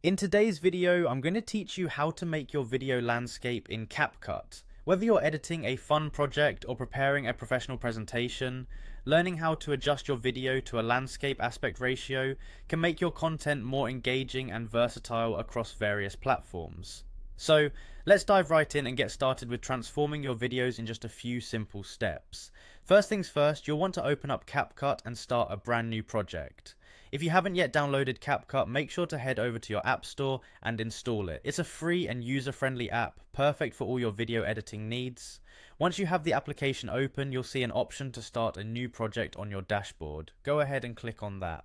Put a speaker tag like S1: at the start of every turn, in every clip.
S1: In today's video, I'm going to teach you how to make your video landscape in Capcut. Whether you're editing a fun project or preparing a professional presentation, learning how to adjust your video to a landscape aspect ratio can make your content more engaging and versatile across various platforms. So, let's dive right in and get started with transforming your videos in just a few simple steps. First things first, you'll want to open up Capcut and start a brand new project. If you haven't yet downloaded Capcut, make sure to head over to your app store and install it. It's a free and user-friendly app, perfect for all your video editing needs. Once you have the application open, you'll see an option to start a new project on your dashboard. Go ahead and click on that.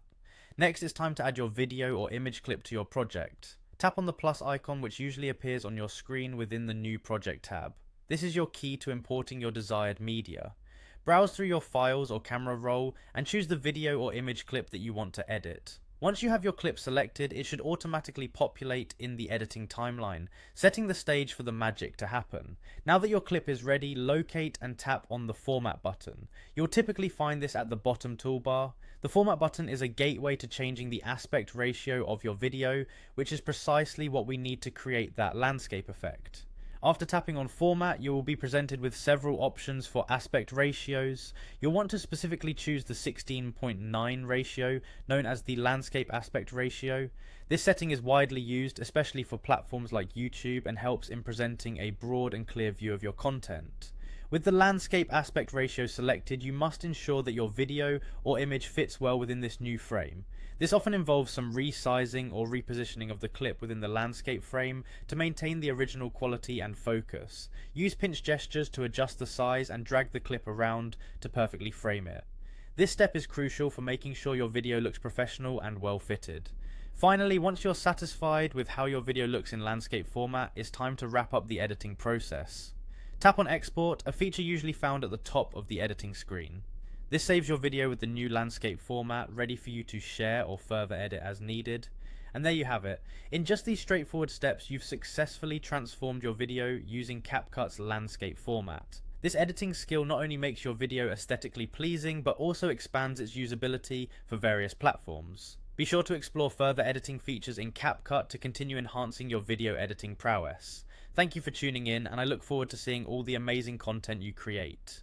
S1: Next, it's time to add your video or image clip to your project. Tap on the plus icon, which usually appears on your screen within the New Project tab. This is your key to importing your desired media. Browse through your files or camera roll and choose the video or image clip that you want to edit. Once you have your clip selected, it should automatically populate in the editing timeline, setting the stage for the magic to happen. Now that your clip is ready, locate and tap on the Format button. You'll typically find this at the bottom toolbar. The Format button is a gateway to changing the aspect ratio of your video, which is precisely what we need to create that landscape effect. After tapping on Format, you will be presented with several options for aspect ratios. You'll want to specifically choose the 16:9 ratio, known as the landscape aspect ratio. This setting is widely used, especially for platforms like YouTube, and helps in presenting a broad and clear view of your content. With the landscape aspect ratio selected, you must ensure that your video or image fits well within this new frame. This often involves some resizing or repositioning of the clip within the landscape frame to maintain the original quality and focus. Use pinch gestures to adjust the size and drag the clip around to perfectly frame it. This step is crucial for making sure your video looks professional and well fitted. Finally, once you're satisfied with how your video looks in landscape format, it's time to wrap up the editing process. Tap on Export, a feature usually found at the top of the editing screen. This saves your video with the new landscape format, ready for you to share or further edit as needed. And there you have it. In just these straightforward steps, you've successfully transformed your video using Capcut's landscape format. This editing skill not only makes your video aesthetically pleasing, but also expands its usability for various platforms. Be sure to explore further editing features in Capcut to continue enhancing your video editing prowess. Thank you for tuning in, and I look forward to seeing all the amazing content you create.